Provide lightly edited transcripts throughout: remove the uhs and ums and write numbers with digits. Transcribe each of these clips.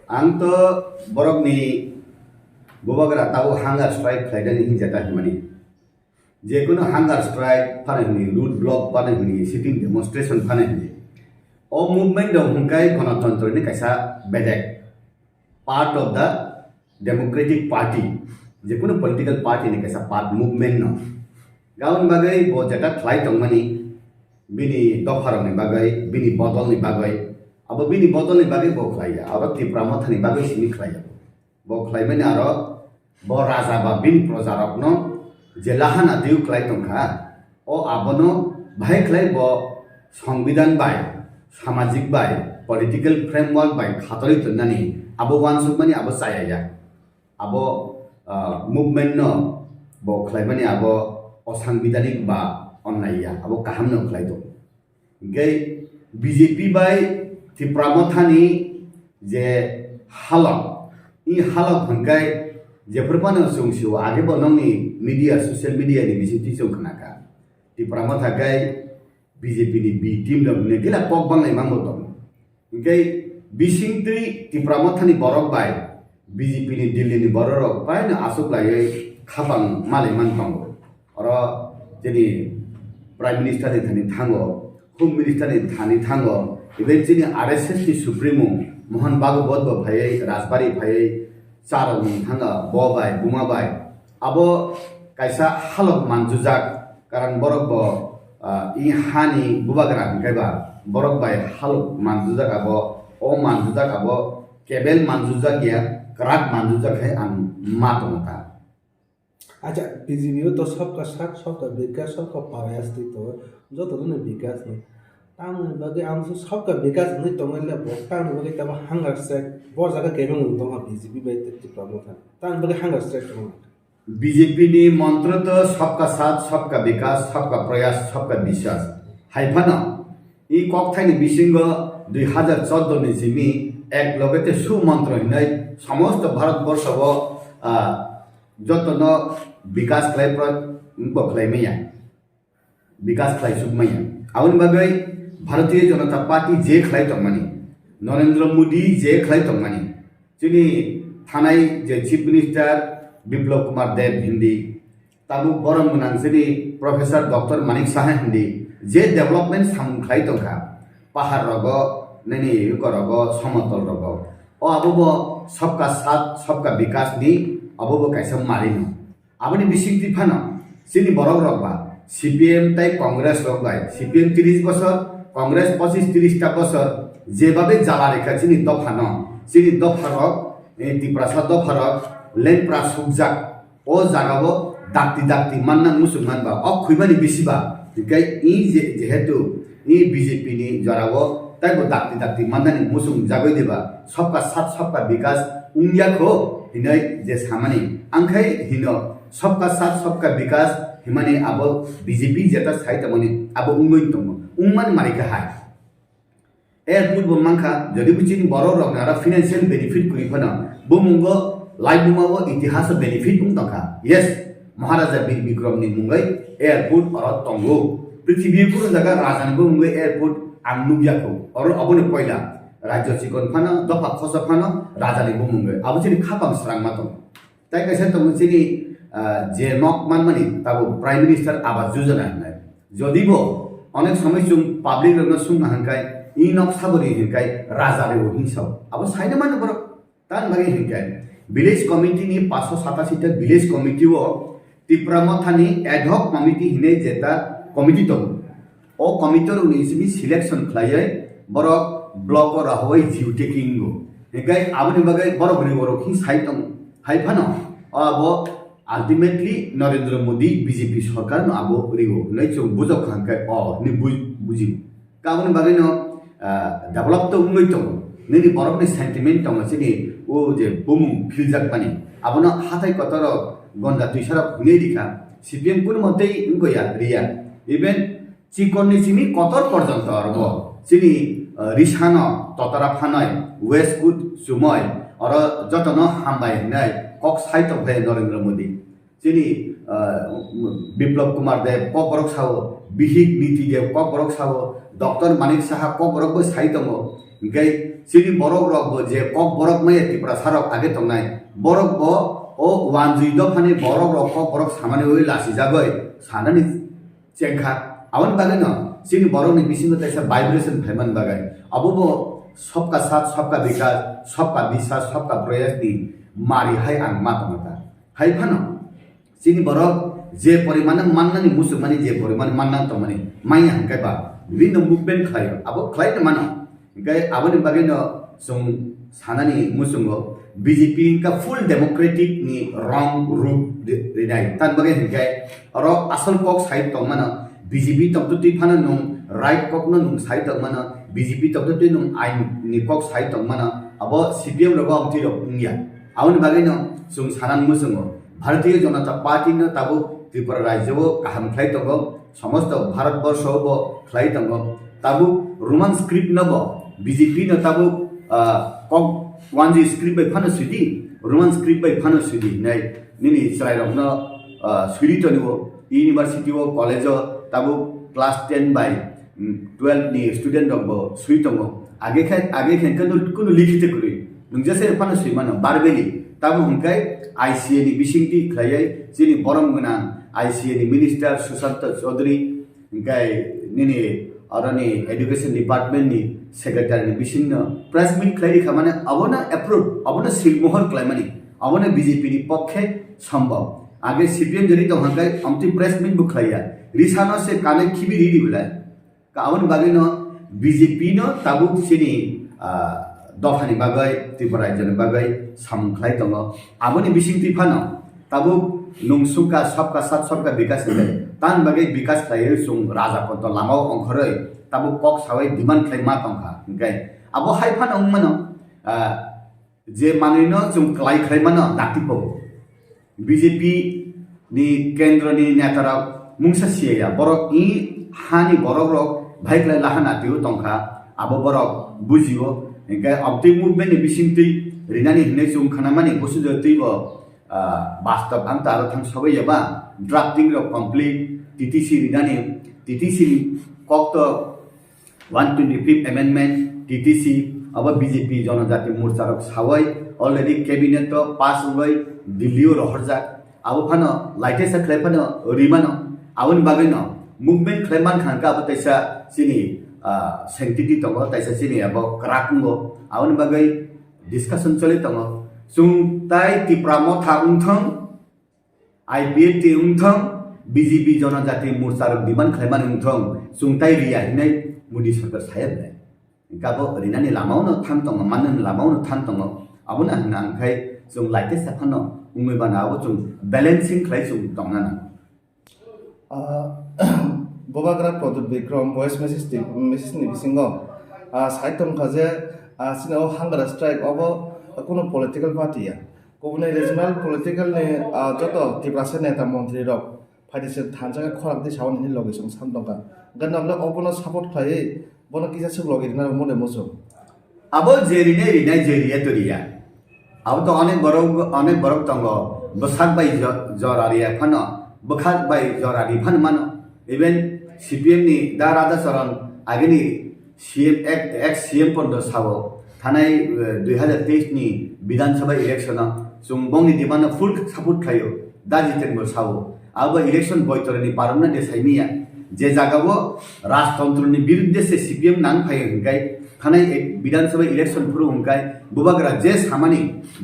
Ang to borok ni bubagra tahu hunger strike khaidani hinjata himani. Jekono hunger strike panahini root block panahini sitting demonstration panahini. O movement dong hungkai ganatantra ni kaisa bedek part of the democratic party. Jekono political party ni kaisa part movement no. Gaun bagai bo jata khlai tongmani bini dopharong ni bagai bini botol ni bagai. Abo bini botol ni bagai bo khlai ya. Abo Tipramotha ni bagai sini khlai ya. Bo khlai mani aro bo raja ba bin projarok no je lahana diu khlai tongkha o abono bhai khlai bo সংবিধান বাই সামাজিক বাই political framework বাই খাতরি তন্নানি abo wansuk mani abo sayaya abo movement no bo khlai mani abo osangbidanik ba onnaiya abo kaham no khlai to gai BJP bai Tipramothani je halak I halak hangkai jeperpana sungsiu age bo nongni media social media ni bisiti sungkhnaka Tipramotha gai BJP ni B team dong ne gila pokbang nai mambo tong gai bisingtui Tipramotha ni borok bai BJP ni Delhi ni borok bai na asuk lai khapang malai man tong oro jeni prime minister ni thani thango home minister ni thani thango eventually RSS ni supremo Mohan Bhagwat bo bhai Rajbari bhai charong thanga bo bai buma bai abo kaisa halok manjujak karan borok bo I hani bubagra kaiba borok bai halok manjujak abo o manjujak abo kebel manjujak ya krat manjujak hai an matomata अच्छा पीजीबीओ तो सबका साथ सबका विकास सबका प्रयास थी तो जो तो ने विकास नहीं ताम बगे आम से सबका विकास नहीं तो मतलब भोक्ता ने बगे तब हंगर से बहुत जगह केनो तो हम पीजीबी बाई ते प्रमोट है ताम बगे हंगर से तो बीजेपी नि मंत्र तो सबका साथ सबका विकास सबका प्रयास सबका विश्वास हाइफाना इ कक्थाइनि बिसिंग 2014 नि सिमी एक लगते सुमन्त्र हिनै समस्त भारतवर्ष व जतन विकास खलाइ खलाइ मैया विकास खलाइ सुकमैया आउन बागै भारतीय जनता पार्टी जे खलाइ तंगमानि नरेंद्र मोदी जे खलाइ तंगमानि जोंनि थानाय जे चीफ मिनिस्टार बिप्लब कुमार देव हिंदी ताबु बरम गोनां जोंनि प्रोफेसर डॉक्टर मानिक साहा हिंदी जे डेभलपमेन्ट सामखलाइ तंखा पाहाड़ रग नैनि रग समतल रग ओ आबो सबका साथ सबका विकास नि अबो काइसा मारिनो आबनि बिसिंति फानो सिनि बरक रगबा सीपीएम ताइ कांग्रेस रगबाय सीपीएम 30 বছর कांग्रेस 25-30 टा বছর जेबाबे जाला रेखा सिनि दफानो सिनि दफारक तिप्रासा दफारक लेन प्रासुकजाक ओ जागाबो दाक्ति दाक्ति मानना मुसलमान बा अ खुइबानि बिसिबा गाय इ जेहेतु इ बीजेपी नि जराबो ताइबो दाक्ति दाक्ति माननानि मुसुम जागै देबा सबका साथ सबका विकास उंगियाखो हिनै जे सामानि आंखाय हिनो सबका साथ सबका विकास हिमानि आबो बीजेपी जेता साइतमनि आबो उंगोइन दङ उंमान मारिका हाय एयरपोर्ट बो मांखा जदि बुचिनि बरो रगनारा फाइनान्शियल बेनिफिट कुइफना बुमुंगो लाइफ बुमाबो इतिहास बेनिफिट बुं दखा यस महाराजा वीर विक्रम नि मुंगै एयरपोर्ट अर तंगो पृथ्वी पुरो जगा राजानि बो मुंगै एयरपोर्ट आंनुबियाखौ अर अबनि पहिला राज्य चिकन फानो दफा खस फानो राजानि बो मुंगै अब चाहिँ खापां स्रां मातम ताइ कैसे त मुचिनि जे नक मानमानि ताबो प्राइम मिनिस्टर आवास योजना हनाय जदिबो अनेक समय जों पाब्लिक रगना सुंना हंकाय इ नक साबरि हंकाय राजाले हो हिसाब अब साइना माने बर तान बागे हंकाय विलेज कमिटी नि 587 टा village committee O Tipramothani ad hoc committee hine jeta committee to o committee ro ni selection khlaiai borok block or hoi jiu taking go hegai aboni bagai borok ni borok hi saitong haifano abo ultimately Narendra Modi BJP sarkar no abo rigo nai chung bujok khangkai o ni buji ka aboni bagai no develop to ungoi to ni borok ni sentiment tong sini o je bumung philjak pani abono hatai kotor गन्दा तुइसारा हुने दिखा CPM कुन मते उनको या रिया even चिकननि Simi Qatar पर्यन्त अरबो सिनी रिसान ततरा फानाय वेस्टकुट सुमय अर जतन हामबाय नै कक साइट भए नरेन्द्र मोदी सिनी बिप्लब कुमार देव क बरक साव बिहिक नीति देव क बरक साव डॉक्टर मानिक साहा क बरक साइट मो गै sini borok rok bo je kok borok maya tipra sarok age tongnai borok bo o wanjui do phani borok rok kok borok samani oi lasi jagoi sanani chengkha awan bagai no sini borok ni bisingo taisa vibration phaiman bagai abo bo सबका साथ सबका विकास सबका विश्वास सबका प्रयास नि मारी हाय आं मातमता हाय फानो सिनि बरक जे परिमाण माननानि मुसुमानि जे परिमाण मानना त माने माइया हंकाय बा विभिन्न मुभमेन्ट खायो अब खायनो मानो हंकाय आबनि बागै न जों सानानि मुसुंगो बीजेपी का फुल डेमोक्रेटिक नि रंग रूप रिनाय तान बागै हंकाय अर असल कक साइड त मानो बीजेपी तबतुति फानो नं राइट कक नं साइड त मानो बीजेपी तबतुति नं आइन नि कक साइड त मानो अब सीपीएम रगो अमति रक इंगिया आउन बागै न जों सानान मुसुंगो भारतीय जनता पार्टी न ताबो त्रिपुरा राज्यो काहाम खाइ तंगो समस्त भारतवर्ष बो खाइ तंगो ताबो रोमान स्क्रिप्ट न बो बीजेपी न ताबो कक वानजी स्क्रिप्ट बै फानो सुदि रोमान स्क्रिप्ट बै फानो सुदि नै निनि सराय रक न सुदि तनिबो यूनिवर्सिटी ओ कॉलेज ताबो क्लास 10 बाय 12 नि स्टूडेंट रक बो सुइ तंगो आगे खाय कुनु लिखित कुरि नों जसे फानो सुइ मानो बारबेली ताबो हंकाय आईसीए नि बिसिंति खलायै जिनि बरम गना आईसीए नि मिनिस्टर सुशांत चौधरी हंकाय निनि अरनि एजुकेशन डिपार्टमेंट नि सेक्रेटारी नि बिसिंग प्रेस मीट खलायै खामाने अबना अप्रूव अबना सिलमोहर खलायमानि अबना बीजेपी नि पक्षे संभव आगे सीपीएम जरि तो हंकाय अमति प्रेस मीट बु खलाया रिसानो से काने खिबि रिदि बिला का अबन बागै न बीजेपी न ताबु सिनि दफानि बागै त्रिपुरा राज्यनि बागै सामख्लाय दङ आबनि बिसिंति फानो ताबु नंसुका सबका साथ सबका विकास होय तान बागै विकास खायो जों राजा पन्त लामाव अंखरै ताबु कक सावै डिमान्ड खाय मा तंखा ओंखाय आबो हाय फानो मानो जे मानैनो जों क्लाइ खाय मानो दातिपो बीजेपी नि केन्द्रनि नेतारा मुंसा सिया बरक इ हानि बरक रक भाइक्लाय लाहाना तिउ तंखा आबो बरक बुजियो ओंखाय अबति मुभमेन्ट नि बिसिंति रिनानि हिने जों खानामानि बसुजो तैबो वास्तव आंता आरो थां सबै एबा ड्राफ्टिंग र कमप्लीट टीटीसी रिनानि टीटीसी कक्त 125 अमेंडमेंट टीटीसी अब बीजेपी जनजाति मोर्चा रक सावै अलरेडी कैबिनेट तो पास हुई दिल्ली और हरजा अब फानो लाइटे सा खले फानो रिमानो आवन बागै न मुभमेन्ट खलेमान खानका अब तैसा सिनि सेंटिटी तंग तैसा सिनि अब क्राकुंगो आवन बागै डिस्कशन चले तंग सुं ताइ त्रिपुरा मथा उंथं आईपीएफ ति उंथं बीजेपी जनजाति मोर्चा रक डिमान्ड खलेमान उंथं सुं ताइ रिया हिनै मोदी सरकार साहेब नै गाबो रिनानि लामावनो थां तंग मानन लामावनो थां तंग आबुना हनांखाय जों लाइटे सा फानो उमै बानाबो जों बैलेंसिंग खलाय जों तंगाना बोबाग्रा प्रदुत विक्रम वॉइस मेसेज नि बिसिंगो साइटम खाजे सिनो हांगार स्ट्राइक अबो कोनो पॉलिटिकल पार्टी या कोबने रीजनल पॉलिटिकल ने जतो त्रिपुरा नेता मंत्री रक फाइदिसे थानजागा खराब दि सावन नि लोकेशन सामदंगा गननले अबनो सपोर्ट खायै बनो किसा सब लगेना मने मोसो अब जेरिने रिनाय जेरिया तोरिया अब तो अनेक बरक तंग बसाक बाय जरारिया फानो बखाक बाय जरारि फान मानो इवन सीपीएम नि दा राजा चरण आगेनि सीएम एक्स सीएम पद सावो थानाय 2023 नि विधानसभा इलेक्शन जों बंगनि डिमान्ड फुल सपोर्ट खायो दा जितेनबो सावो अब इलेक्शन बयतरनि पारमना देसाइनिया जे जागावो राजतंत्रनि विरुद्ध से सीपीएम नां फायो हंगाय थानाय विधानसभा इलेक्शन फुरु हंगाय बुबाग्रा जे सामानि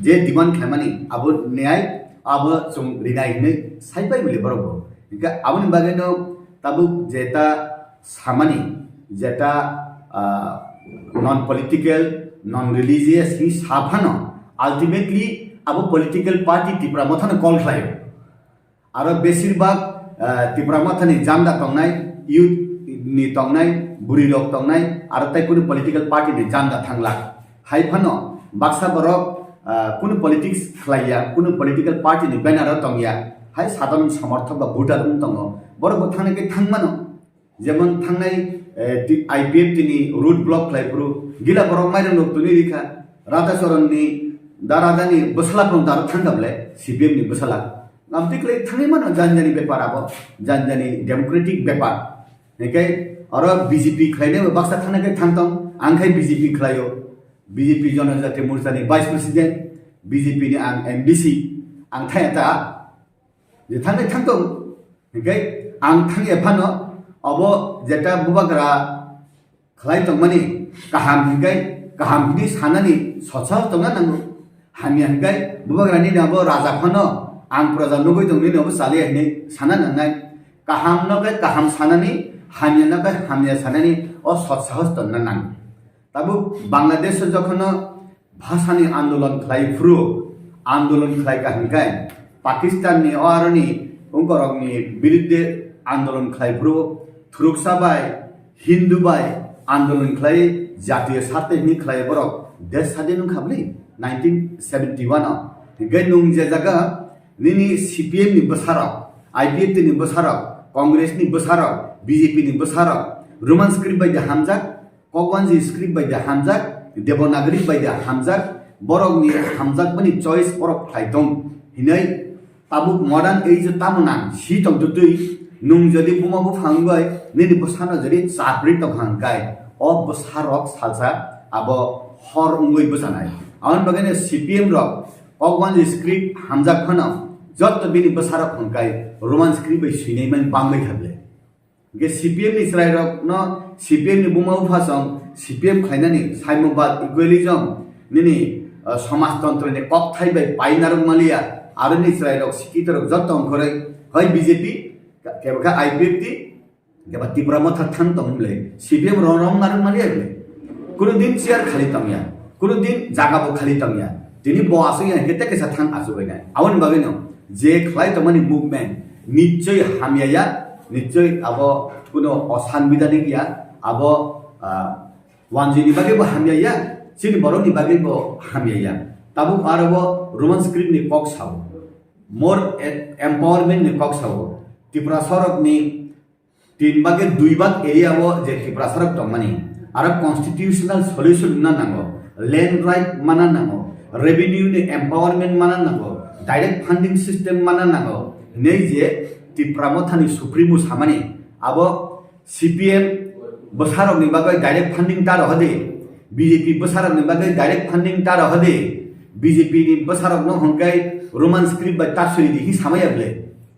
जे डिमान्ड खामानि अब न्याय अब जों रिनाय ने साइबाय मिले बरबो इका आबनि बागैनो ताबु जेता सामानि जेता नॉन पॉलिटिकल नॉन रिलीजियस ही साफानो अल्टीमेटली अब पॉलिटिकल पार्टी त्रिपुरा मथानो कल खायो आरो बेसिरभाग त्रिपुरा मथानि जामदा तंनाय यूथ नि तंनाय बुरी रक तंनाय आरो ताइ कुनु पॉलिटिकल पार्टी नि जामदा थांला हाइफानो बाक्सा बरक कुनु पॉलिटिक्स खलाया कुनु पॉलिटिकल पार्टी नि बैनर तंगिया हाय साधारण समर्थक बा भोटार तंगो बरक थांनायके थांमानो जेमन थांनाय आईपीएफ तिनि रूट ब्लॉक खलायपुरु गिला बरक माइरन लोकतुनि रिखा राजा चरणनि दा राजानि बसला पण दार थांगाबले सीपीएम नि बसला नामतिकले थांनाय मानो जानजानि बेपार आबो जानजानि डेमोक्रेटिक बेपार नेके अर बीजेपी खलायने बाक्सा थांनायके थांतं आंखाय बीजेपी खलायो BJP जनजाति मोर्चानि भाइस प्रेसिडेन्ट BJP नि आं MDC आं थायता जे थांनाय थांदों ओंखाय आं थांगे फानो अब जेटा बुबाग्रा खलाय दंमानि गाहाम हिगाय गाहाम हिनि सानानि ससा दंना नांगौ हामी हिगाय बुबाग्रानि नाबो राजा फानो आं प्रजा नुगै दंनि नाबो साले हिनि साना नांनाय गाहाम नगै गाहाम सानानि हामी नगै हामी सानानि अ ससा दंना नां ताबु बांलादेश जखन भाषानि आन्दोलन खलायफ्रु आन्दोलन खलायगा हिगाय पाकिस्ताननि अरनि उंगरंनि बिरुद्धे आन्दोलन खलायफ्रु थुरुकसाबाय हिन्दुबाय आन्दोलन खलाय जातीय साथनि खलाय बरक देश सादेनु खाबले 1971 हिगाय नुं जे जागा निनि CPM नि बसारक IPF नि बसारक कांग्रेस नि बसारक BJP नि बसारक रोमान स्क्रिप्ट बायदि हामजाक कगवानजी स्क्रिप्ट बायदि हामजाक देवनागरी बायदि हामजाक बरकनि हामजाक पनि चॉइस बरक फ्लाइटं हिनै ताबुक मॉडर्न एज तामुना सी तंतुतुई नुं जदि बुमाबु फांगय निनि बसाना जदि चाब्रि त फांगाय अ बसारक सालसा अब हर उंगै बसानाय आउन बगने CPM रक कगवानजी स्क्रिप्ट हामजाक फन जत बिनि बसारक फांगाय रोमान स्क्रिप्ट बै सिनैमान बांगै खाबले गे CPM नि स्राय रक न CPM नि बुमाबु फासं CPM खायनानि साइमबाद इक्वेलिजम निनि समाजतन्त्र नि कक थाइबाय पाइनारक मालिया आरो निस्राय रक सिकितरक जत अंखरै है BJP केबका IPF ति केबा तिब्रा मथा थां तंले CPM रंग मारन मालिया कुनु दिन चेयर खाली तंया कुनु दिन जागाबो खाली तंया दिनि बआसै हेते केसा थां आसुबायना आवन बागैनो जे खलाय तमनि मुभमेन्ट निश्चय हामिया निश्चय अब कुनो असंविधानिक या अब वानजिनि बागैबो हामिया सिनि बरनि बागैबो हामिया ताबु आरोबो रोमान स्क्रिप्ट नि कक साव मोर एम्पावरमेन्ट नि कक साव त्रिपुरा सरक नि 3 भागे 2 भाग एरिया वो जे त्रिपुरा सरक दंमानि आरो कन्स्टिट्यूशनल सल्यूशन ना नांगो लैंड राइट माना नांगो रेवेन्यू नि एम्पावरमेन्ट माना नांगो डायरेक्ट फंडिंग सिस्टम माना नांगो नै जे त्रिपुरा मथानि सुप्रीमो सामानि अब CPM बसारक नि बागै डायरेक्ट फंडिंग तार हदे BJP बसारक नि बागै डायरेक्ट फंडिंग तार हदे BJP नि बसारक न हंगाय रोमान स्क्रिप्ट बाय तासुरि दिहि सामायाबले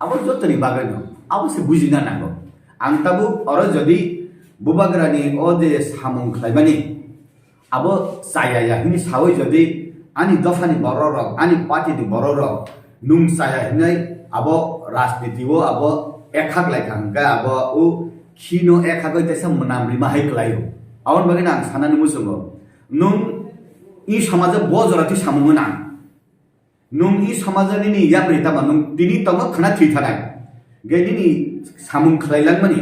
अब जतनि बागै न अब से बुजिना नांगो आं ताबु अरो जदि बुबाग्रानि ओ जे सामुं खलायबानि अब साया हिनि सावै जदि आनि दफानि बररक आनि पार्टीनि बररक नुं साया हिनै अब राजनीतिओ अब एखाक लायखांगा अब उ खिनो एखाकै तेसा मनामरि माहाय खलायो आवन बगैना आं सानानि मुसुंगो नुं इ समाज बजराति सामुंगोना नुं इ समाजनि नि याब्रि तामा नुं दिनि तंग खना थैथानाय गेदिनि सामुं खलायलांमानि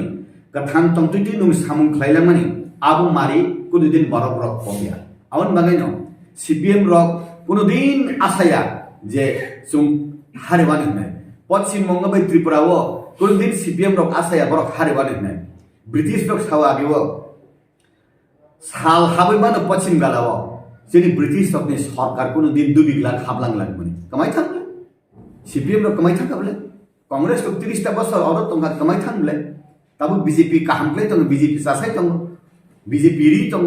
गथां तंतुति नुं सामुं खलायलांमानि आबु मारि कुनु दिन बरफ रक पबिया आवन बगैनो CPM रक कुनु दिन आसाया जे जों हारेबानि होननाय पश्चिम बंग बै त्रिपुराओ कुनु दिन CPM रक आसाया बरक हारेबानि होननाय ब्रिटिश रक सावा बेओ साल हाबैबानो पश्चिम गालाओ जोंनि ब्रिटिश रकनि सरकार कुनु दिन दुबिग्ला हाबलांलांमोन कमाय थांले CPM रक कमाय थांगाबले कांग्रेस रक 30 ता बছর अरत तंगा कमाय थांले ताबु BJP काहामप्ले तंग BJP सासाय तंग BJP रि तंग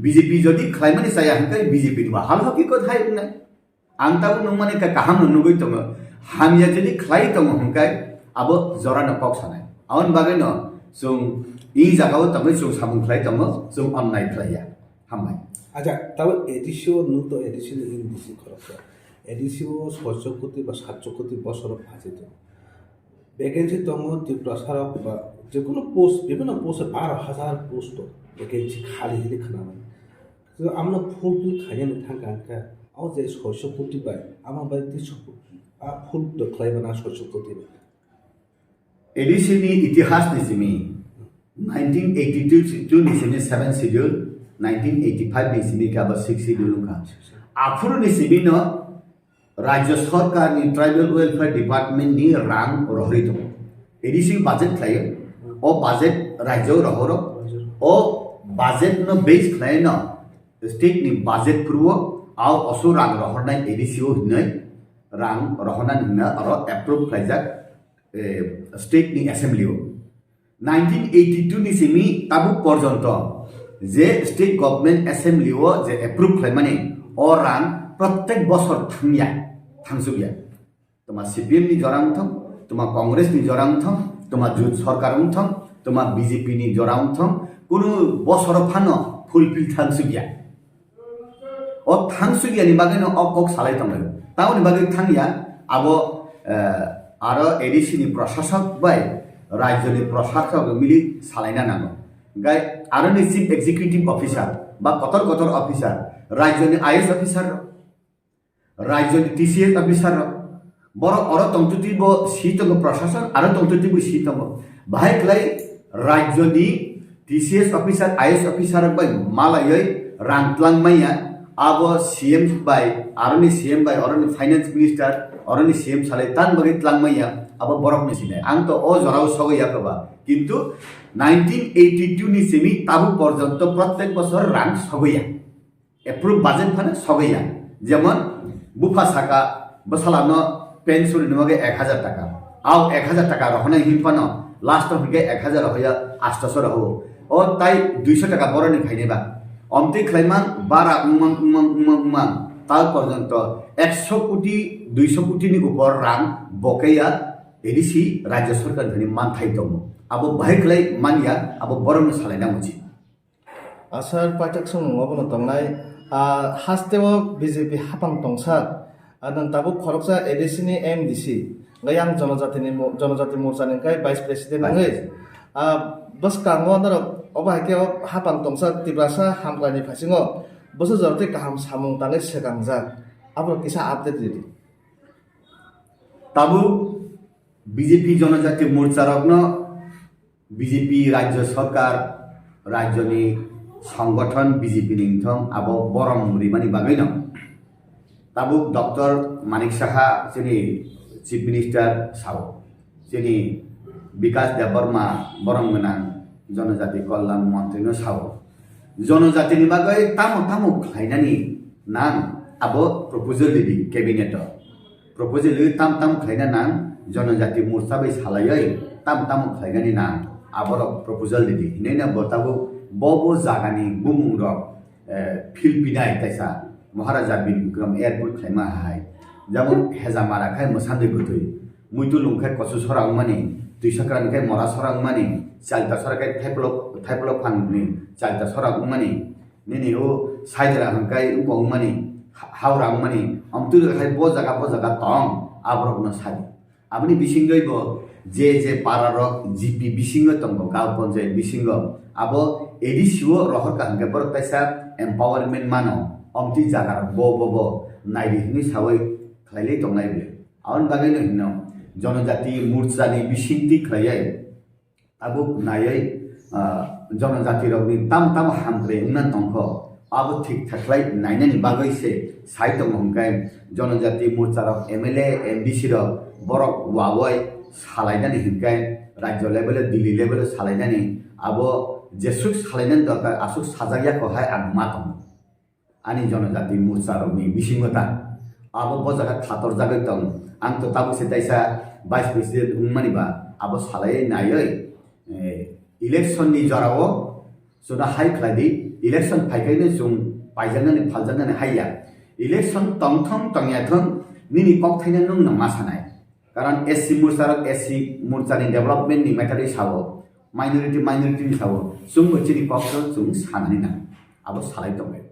BJP जदि खलायमानि साया हंकाय BJP नि हाल हकीकत हाय बुंनाय आं ताबु नं माने का काहाम नुगै तंग हामिया जदि खलाय तंग हंकाय अब जरा न कक सानाय आवन बागैनो जों इ जागाव तंग जों सामुं खलाय तंग जों अननाय खलाया हामबाय আচ্ছা তবে এডিসিও নু তো এডিসিও ইংলিশ খরচ এডিসিও 600 কোটি বা 700 কোটি বছর ভাজিত ভ্যাকেন্সি তম ত্রিপুরা সারা বা যে কোনো পোস্ট বিভিন্ন পোস্টে 12,000 পোস্ট ভ্যাকেন্সি খালি হিলি খানা তো আমরা ফুলফিল খাইয়ানো থাকা আও যে 600 কোটি পাই আমার বাই 300 কোটি ফুল তো খাইবানা 600 কোটি एडिसिनि इतिहास निसिमि 1982 निसिमि 7 शेड्यूल 1985 निसिमि का 6 शेड्यूल का आफुर निसिमि न राज्य सरकार नि ट्राइबल वेलफेयर डिपार्टमेंट नि रां रहरि दं एडिसि बाजेट खायो ओ बाजेट राज्य रहरो ओ बाजेट न बेस खाय न स्टेट नि बाजेट पुरव आव असु रां रहरनाय एडिसिओ हिनै रां रहनान हिना आरो एप्रुव खायजाक स्टेट नि असेंबलिओ 1982 निसिमि ताबु पर्यन्त যে স্টেট গভর্নমেন্ট অ্যাসেম্বলি ও যে এপ্রুভ খাইমানি ও রাং প্রত্যেক বছর থাংসুগিয়া তোমার সিপিএম নি জরা উঠম তোমার কংগ্রেস নি জরা উঠম তোমার জুট সরকার উঠম তোমার বিজেপি নি জরা উঠম কোনো বছর ফানো ফুলফিল থাংসুগিয়া ও থাংসুগিয়া নি বাগে কক সালাই তং তাও নি বাগে থাংয়া আবো আরো এডিসি নি প্রশাসক বাই রাজ্যনি প্রশাসক মিলি সালাইনা নাঙ্গো গাই আরো নি চিফ এক্সিকিউটিভ অফিসার বা কতর অফিসার রাজ্যনি আইএস অফিসার রাজ্যনি টিসিএস অফিসার বড় অর তংতুতিব সিতঙ্গ প্রশাসন আরো তংতুতিব সিতঙ্গ বাহাই ক্লাই রাজ্যনি টিসিএস অফিসার আইএস অফিসার বাই মালাयै রাংতলাং মাইয়া আবো সিএম বাই আরনি সিএম বাই অরনি ফাইনান্স মিনিস্টার অরনি সিএম সালে তান বাগে তলাং মাইয়া আবো বরক মেশিনে আং তো ও জরাও সগইয়া কবা কিন্তু 1982 নি সেমি তাবু পর্যন্ত প্রত্যেক বছর রাং সগইয়া এপ্রুভ বাজেট ফানে সগইয়া যেমন বুফা সাকা বসালানো পেনশন নিমগে 1000 টাকা আও 1000 টাকা রহনা হিমপানো লাস্ট হইগে 1000 হইয়া 800 রহ ও তাই 200 টাকা বড়নি খাইনেবা অন্তে খাইমান বারা উমাং তার পর্যন্ত 100 কোটি 200 কোটি নি উপর রাং বকেয়া এডিসি রাজ্য সরকার ধনি মানথাই দম আবো বাহাই খাই মানিয়া আবো বরম সালাইনা উচিত আসার পাইটাক সং অবন তংনাই হাস্তেও বিজেপি হাপাং তংসার নং তাবো খরকসা এডিসিনি এমডিসি গায়াং জনজাতি মোর্চাनि কাই ভাইস প্রেসিডেন্ট নাङै बस कांगो नर अबाहाके हापां तंसा तिब्रासा हामलानि फासिङो बस जरते गाहाम सामुं ताने सेगांजा आबो किसा आपडेट दिदि ताबु বিজেপি জনজাতি মোর্চা রগ্ন বিজেপি রাজ্য সরকার রাজ্যনি সংগঠন বিজেপি নিংথম আবো বরং রিমানি বাগৈ নং তাবু ডক্টর মানিক সাহা যিনি চিফ মিনিস্টার সাও যিনি বিকাশ দেববর্মা বরং গোনাং জনজাতি কল্যাণ মন্ত্রীনো সাও জনজাতিনি বাগৈ তামো খাইনানি নাং আবো প্রপোজাল দিদি ক্যাবিনেট প্রপোজাল তাম খাইনা নাং জনজাতি মোর্চা बै सालायै ताम खायगानि नां आबर प्रपोजल दिदि हिनैना बताबो बबो जागानि बुमुं रक फिलपिनाय ताइसा महाराजा बिक्रम एयारपोर्ट खायमा हाय जेमन हेजा माराखाय मोसान्दे गथै मुइतु लुंखाय कसु सरां माने दुइसाक्रानिखाय मरा सरां माने चालता सराखाय थाइपलो फांनि चालता सरां माने नेने ओ साइदरा हंखाय उकं माने हावरां माने अमतुरखाय बो जागा तं आबरकनो सादि আপনি বিসিঙ্গইব যে পারারক জিপি বিসিঙ্গ তঙ্গ গাঁও পঞ্চায়েত বিসিঙ্গ আবো এডিসিও রহর কাহকে পর তাইসা এম্পাওয়ারমেন্ট মানো অমতি জাগার ব নাইরিনি সাওই খাইলে তংলাইবে আউন বাগাইনো হিন জনজাতি মোর্চানি বিসিংতি খাইয়াই আবো নাইয়াই জনজাতি রগনি তাম হামরে উন্নয়ন তংখ আবো ঠিক থাকলাই নাইনানি বাগাইছে সাইতং হংকাই জনজাতি মোর্চার এমএলএ এমডিসি র বরক ওয়াওয়াই সালাইনানি হিংকাই রাজ্য লেভেলে দিল্লি লেভেলে সালাইনানি আবো যেসুক সালাইনানি দরকার আসুক সাজাগিয়া কহায় আর মাতম আনি জনজাতি মোর্চারনি বিসিংহতা আবো বজাগা খাতর জাগাই তং আং তো তাবুসে তাইসা ভাইস প্রেসিডেন্ট উংমানিবা আবো সালাই নাयै ইলেকশননি জরাও সুনা হাই খাইদি ইলেকশন ফাইকাইनो जों पाइजानानै फालजानानै हाया इलेक्शन तंथं तंयाथं निनि कक्थाइना नों नमा सानाय कारण एससी मोर्चानि डेभलपमेन्टनि मेटारि सावो माइनरिटी नि सावो जों मोनसेनि कक्थ जों सानानै ना आबो सालाय दंबाय